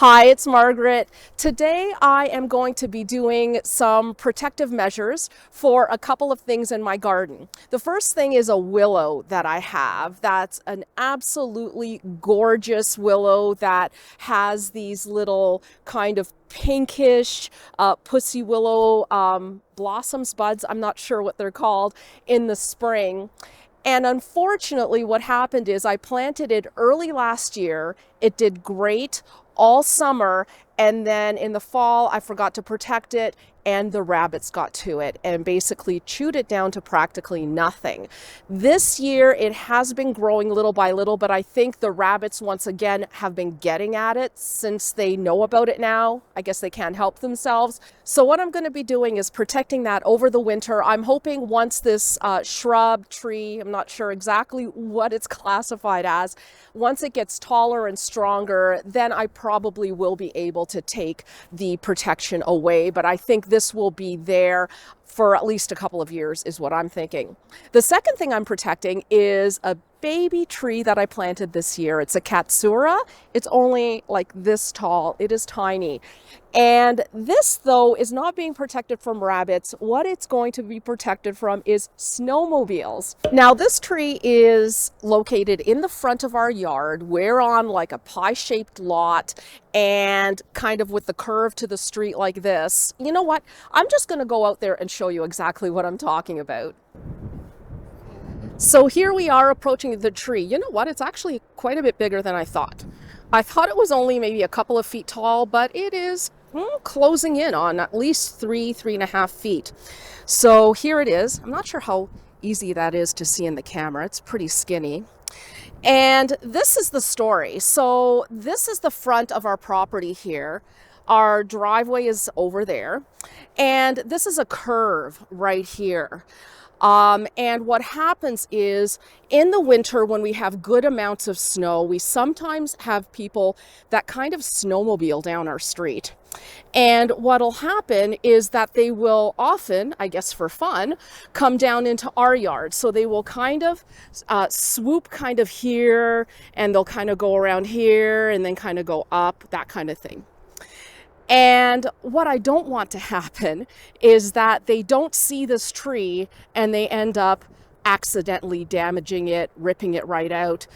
Hi, it's Margaret. Today I am going to be doing some protective measures for a couple of things in my garden. The first thing is a willow that I have. That's an absolutely gorgeous willow that has these little kind of pinkish pussy willow blossoms, buds, I'm not sure what they're called, in the spring. And unfortunately, what happened is I planted it early last year. It did great all summer, and then in the fall I forgot to protect it, and the rabbits got to it and basically chewed it down to practically nothing. This year it has been growing little by little, but I think the rabbits once again have been getting at it since they know about it now. I guess they can't help themselves. So what I'm going to be doing is protecting that over the winter. I'm hoping once this shrub, tree, I'm not sure exactly what it's classified as, once it gets taller and stronger, then I probably will be able to take the protection away. But I think this will be there for at least a couple of years is what I'm thinking. The second thing I'm protecting is a baby tree that I planted this year. It's a katsura. It's only like this tall. It is tiny. And this, though, is not being protected from rabbits. What it's going to be protected from is snowmobiles. Now, this tree is located in the front of our yard. We're on like a pie-shaped lot and kind of with the curve to the street like this. You know what? I'm just going to go out there and show you exactly what I'm talking about. So here we are approaching the tree. You know what? It's actually quite a bit bigger than I thought. I thought it was only maybe a couple of feet tall, but it is closing in on at least 3.5 feet. So here it is. I'm not sure how easy that is to see in the camera. It's pretty skinny. And this is the story. So this is the front of our property here. Our driveway is over there. And this is a curve right here. And what happens is in the winter, when we have good amounts of snow, we sometimes have people that kind of snowmobile down our street. And what'll happen is that they will often, I guess for fun, come down into our yard. So they will kind of swoop kind of here, and they'll kind of go around here and then kind of go up, that kind of thing. And what I don't want to happen is that they don't see this tree and they end up accidentally damaging it, ripping it right out,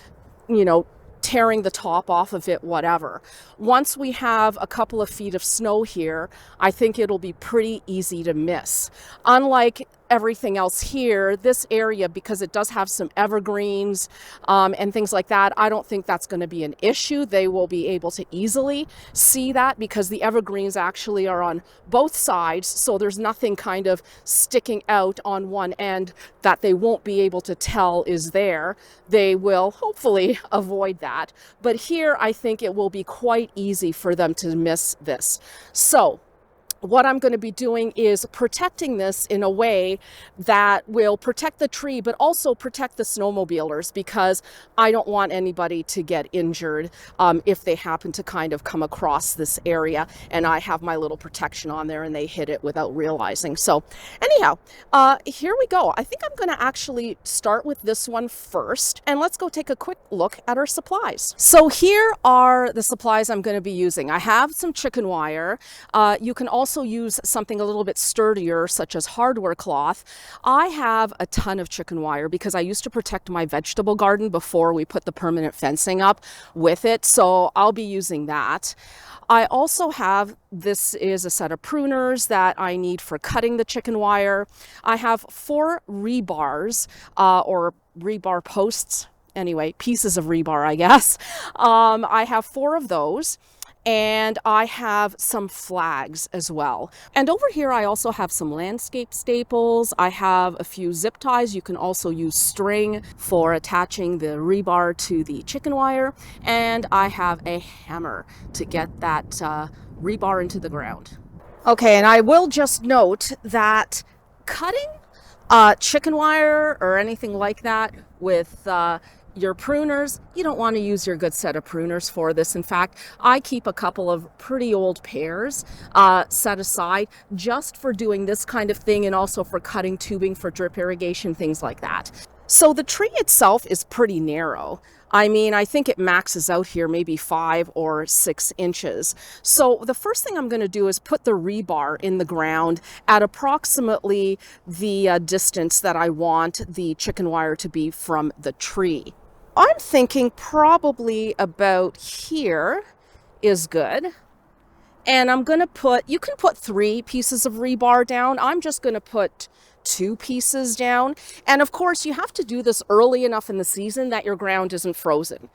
tearing the top off of it, whatever. Once we have a couple of feet of snow here, I think it'll be pretty easy to miss. Unlike everything else here, this area, because it does have some evergreens and things like that, I don't think that's going to be an issue. They will be able to easily see that because the evergreens actually are on both sides, so there's nothing kind of sticking out on one end that they won't be able to tell is there. They will hopefully avoid that. But here, I think it will be quite easy for them to miss this. So what I'm going to be doing is protecting this in a way that will protect the tree, but also protect the snowmobilers, because I don't want anybody to get injured if they happen to kind of come across this area and I have my little protection on there and they hit it without realizing. So anyhow, here we go. I think I'm going to actually start with this one first, and let's go take a quick look at our supplies. So here are the supplies I'm going to be using. I have some chicken wire. You can also use something a little bit sturdier, such as hardware cloth. I have a ton of chicken wire because I used to protect my vegetable garden before we put the permanent fencing up with it, so I'll be using that. I also have, this is a set of pruners that I need for cutting the chicken wire. I have 4 rebars or rebar posts, anyway, pieces of rebar, I guess. I have 4 of those. And I have some flags as well. And over here I also have some landscape staples. I have a few zip ties. You can also use string for attaching the rebar to the chicken wire. And I have a hammer to get that rebar into the ground. Okay, and I will just note that cutting chicken wire or anything like that with your pruners, you don't want to use your good set of pruners for this. In fact, I keep a couple of pretty old pairs set aside just for doing this kind of thing, and also for cutting tubing for drip irrigation, things like that. So the tree itself is pretty narrow. I mean, I think it maxes out here maybe 5 or 6 inches. So the first thing I'm going to do is put the rebar in the ground at approximately the distance that I want the chicken wire to be from the tree. I'm thinking probably about here is good. And I'm going to put, you can put 3 pieces of rebar down. I'm just going to put 2 pieces down. And of course, you have to do this early enough in the season that your ground isn't frozen.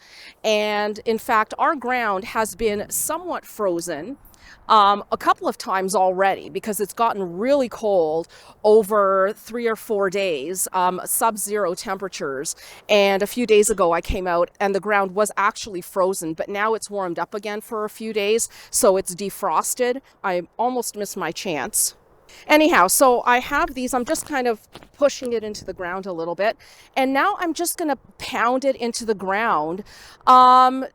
And in fact, our ground has been somewhat frozen a couple of times already because it's gotten really cold over 3 or 4 days, sub-zero temperatures. And a few days ago I came out and the ground was actually frozen, but now it's warmed up again for a few days, so it's defrosted. I almost missed my chance. Anyhow, so I have these, I'm just kind of pushing it into the ground a little bit. And now I'm just going to pound it into the ground.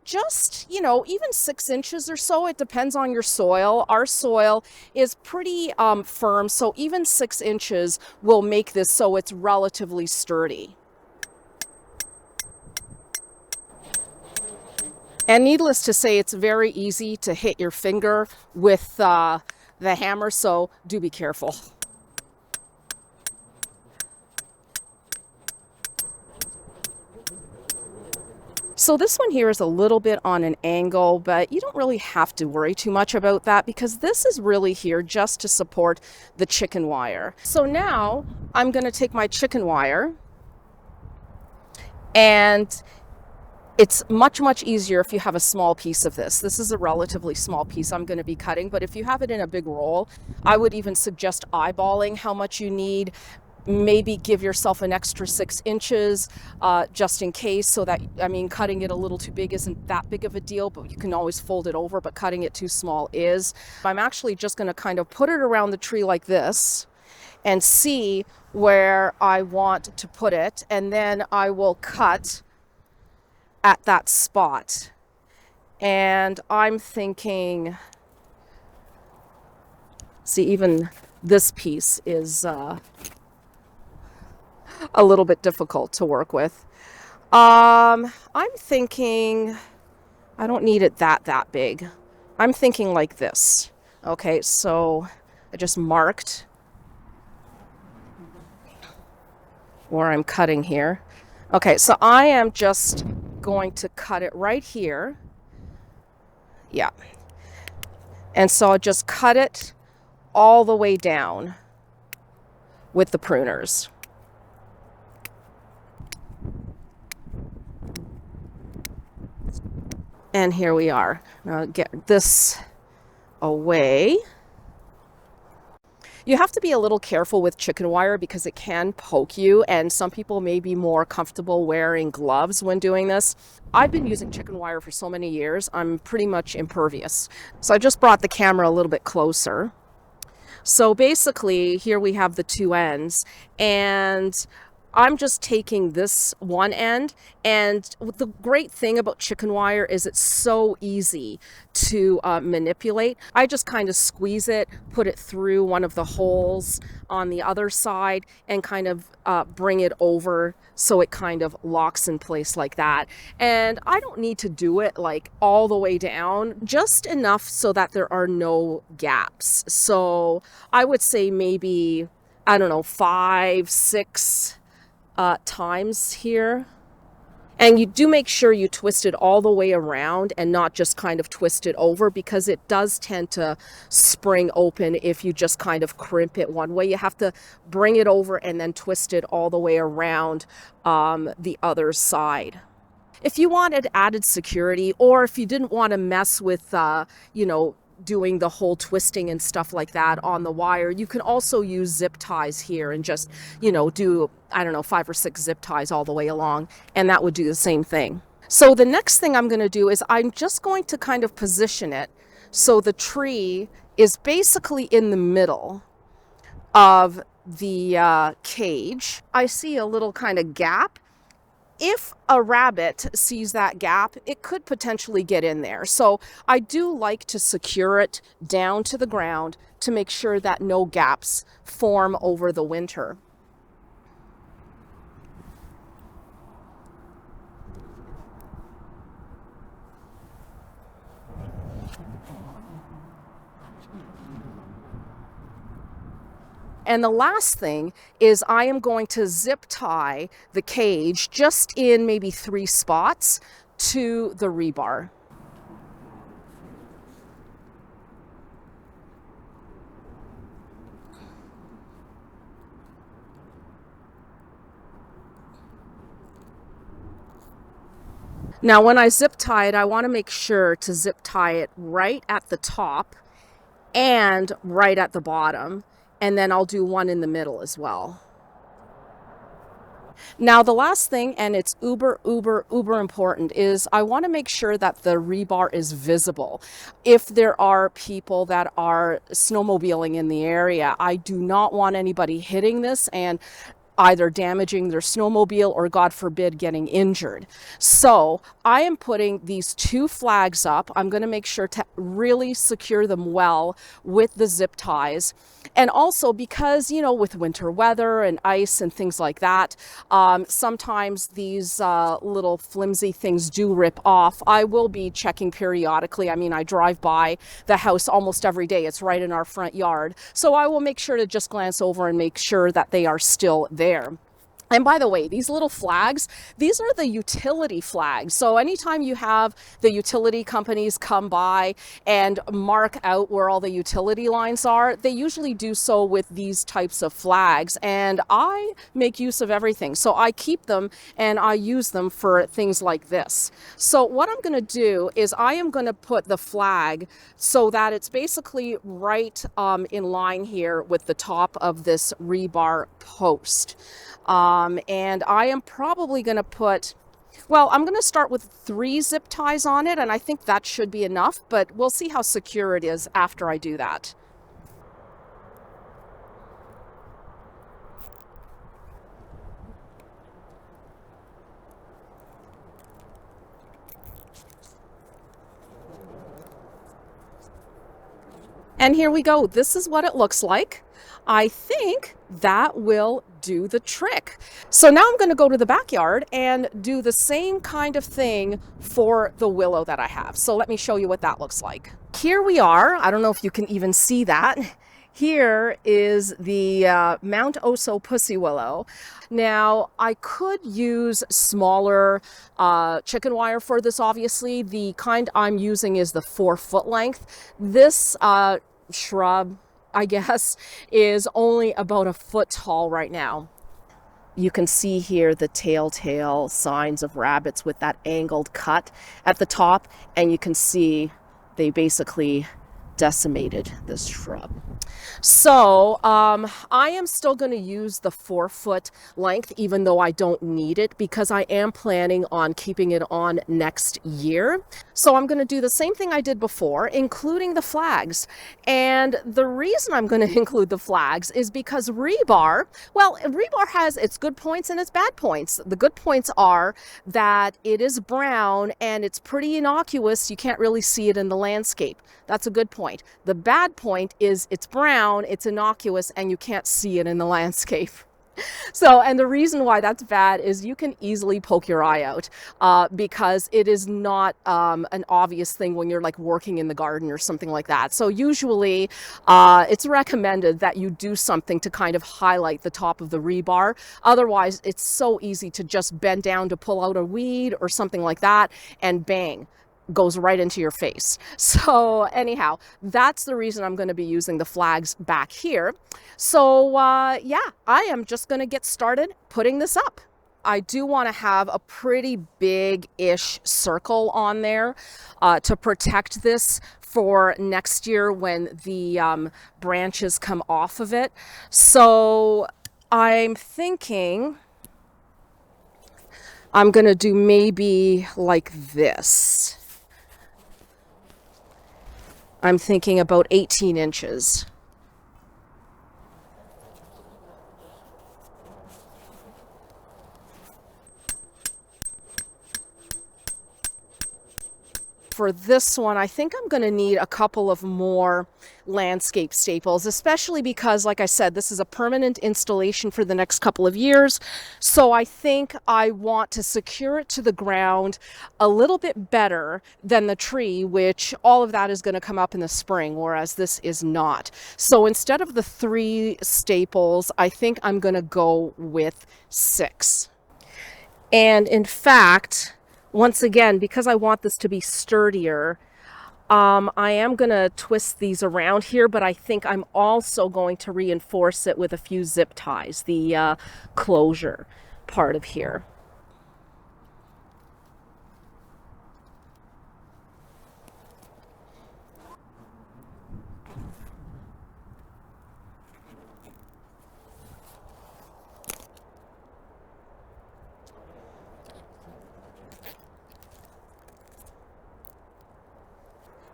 Just, even 6 inches or so. It depends on your soil. Our soil is pretty firm, so even 6 inches will make this so it's relatively sturdy. And needless to say, it's very easy to hit your finger with the hammer, so do be careful. So this one here is a little bit on an angle, but you don't really have to worry too much about that because this is really here just to support the chicken wire. So now I'm going to take my chicken wire, and it's much, much easier if you have a small piece of this. This is a relatively small piece I'm going to be cutting, but if you have it in a big roll, I would even suggest eyeballing how much you need. Maybe give yourself an extra 6 inches just in case, so that, cutting it a little too big isn't that big of a deal, but you can always fold it over, but cutting it too small is. I'm actually just going to kind of put it around the tree like this and see where I want to put it, and then I will cut at that spot. And I'm thinking, see, even this piece is a little bit difficult to work with. I'm thinking I don't need it that big. I'm thinking like this. Okay, so I just marked where I'm cutting here. Okay, so I am just going to cut it right here. Yeah. And so I'll just cut it all the way down with the pruners. And here we are. Now get this away. You have to be a little careful with chicken wire because it can poke you, and some people may be more comfortable wearing gloves when doing this. I've been using chicken wire for so many years, I'm pretty much impervious. So I just brought the camera a little bit closer. So basically, here we have the 2 ends, and I'm just taking this one end, and the great thing about chicken wire is it's so easy to manipulate. I just kind of squeeze it, put it through one of the holes on the other side, and kind of bring it over so it kind of locks in place like that. And I don't need to do it like all the way down, just enough so that there are no gaps. So I would say maybe, I don't know, 5, 6 times here. And you do make sure you twist it all the way around and not just kind of twist it over, because it does tend to spring open if you just kind of crimp it one way. You have to bring it over and then twist it all the way around the other side. If you wanted added security, or if you didn't want to mess with, doing the whole twisting and stuff like that on the wire, you can also use zip ties here and just, do, I don't know, 5 or 6 zip ties all the way along, and that would do the same thing. So the next thing I'm going to do is I'm just going to kind of position it so the tree is basically in the middle of the cage. I see a little kind of gap. If a rabbit sees that gap, it could potentially get in there. So I do like to secure it down to the ground to make sure that no gaps form over the winter. And the last thing is I am going to zip tie the cage just in maybe 3 spots to the rebar. Now, when I zip tie it, I want to make sure to zip tie it right at the top and right at the bottom, and then I'll do one in the middle as well. Now, the last thing, and it's uber important, is I want to make sure that the rebar is visible. If there are people that are snowmobiling in the area, I do not want anybody hitting this and either damaging their snowmobile or, God forbid, getting injured. So I am putting these 2 flags up. I'm going to make sure to really secure them well with the zip ties. And also because, you know, with winter weather and ice and things like that, sometimes these little flimsy things do rip off. I will be checking periodically. I mean, I drive by the house almost every day. It's right in our front yard. So I will make sure to just glance over and make sure that they are still there. And by the way, these little flags, these are the utility flags. So anytime you have the utility companies come by and mark out where all the utility lines are, they usually do so with these types of flags. And I make use of everything. So I keep them and I use them for things like this. So what I'm going to do is I am going to put the flag so that it's basically right in line here with the top of this rebar post. And I am probably going to put, well, I'm going to start with 3 zip ties on it, and I think that should be enough, but we'll see how secure it is after I do that. And here we go. This is what it looks like. I think that will do the trick. So now I'm going to go to the backyard and do the same kind of thing for the willow that I have. So let me show you what that looks like. Here we are. I don't know if you can even see that. Here is the Mount Oso pussy willow. Now, I could use smaller chicken wire for this, obviously. The kind I'm using is the 4-foot length. This shrub, I guess, is only about a foot tall right now. You can see here the telltale signs of rabbits with that angled cut at the top, and you can see they basically decimated this shrub. So I am still going to use the 4-foot length, even though I don't need it, because I am planning on keeping it on next year. So I'm going to do the same thing I did before, including the flags. And the reason I'm going to include the flags is because rebar, well, rebar has its good points and its bad points. The good points are that it is brown and it's pretty innocuous. You can't really see it in the landscape. That's a good point. The bad point is it's brown, it's innocuous, and you can't see it in the landscape. So, and the reason why that's bad is you can easily poke your eye out because it is not an obvious thing when you're like working in the garden or something like that. So usually it's recommended that you do something to kind of highlight the top of the rebar. Otherwise, it's so easy to just bend down to pull out a weed or something like that, and bang, goes right into your face. So anyhow, that's the reason I'm going to be using the flags back here. So yeah, I am just going to get started putting this up. I do want to have a pretty big-ish circle on there to protect this for next year when the branches come off of it. So I'm thinking I'm going to do maybe like this. I'm thinking about 18 inches. for this one, I think I'm going to need a couple of more landscape staples, especially because, like I said, this is a permanent installation for the next couple of years. So I think I want to secure it to the ground a little bit better than the tree, which all of that is going to come up in the spring, whereas this is not. So instead of the 3 staples, I think I'm going to go with 6. And in fact, once again, because I want this to be sturdier, I am going to twist these around here, but I think I'm also going to reinforce it with a few zip ties, the closure part of here.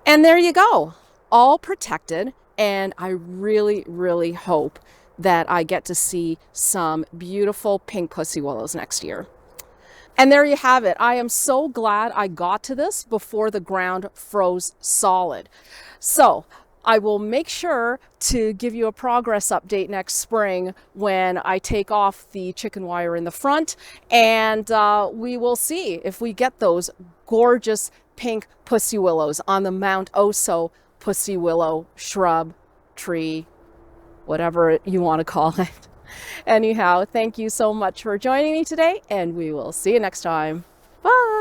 And there you go, all protected. And I really, really hope that I get to see some beautiful pink pussy willows next year. And there you have it. I am so glad I got to this before the ground froze solid. So I will make sure to give you a progress update next spring when I take off the chicken wire in the front, and we will see if we get those gorgeous pink pussy willows on the Mount Oso pussy willow shrub, tree, whatever you want to call it. Anyhow, thank you so much for joining me today, and we will see you next time. Bye.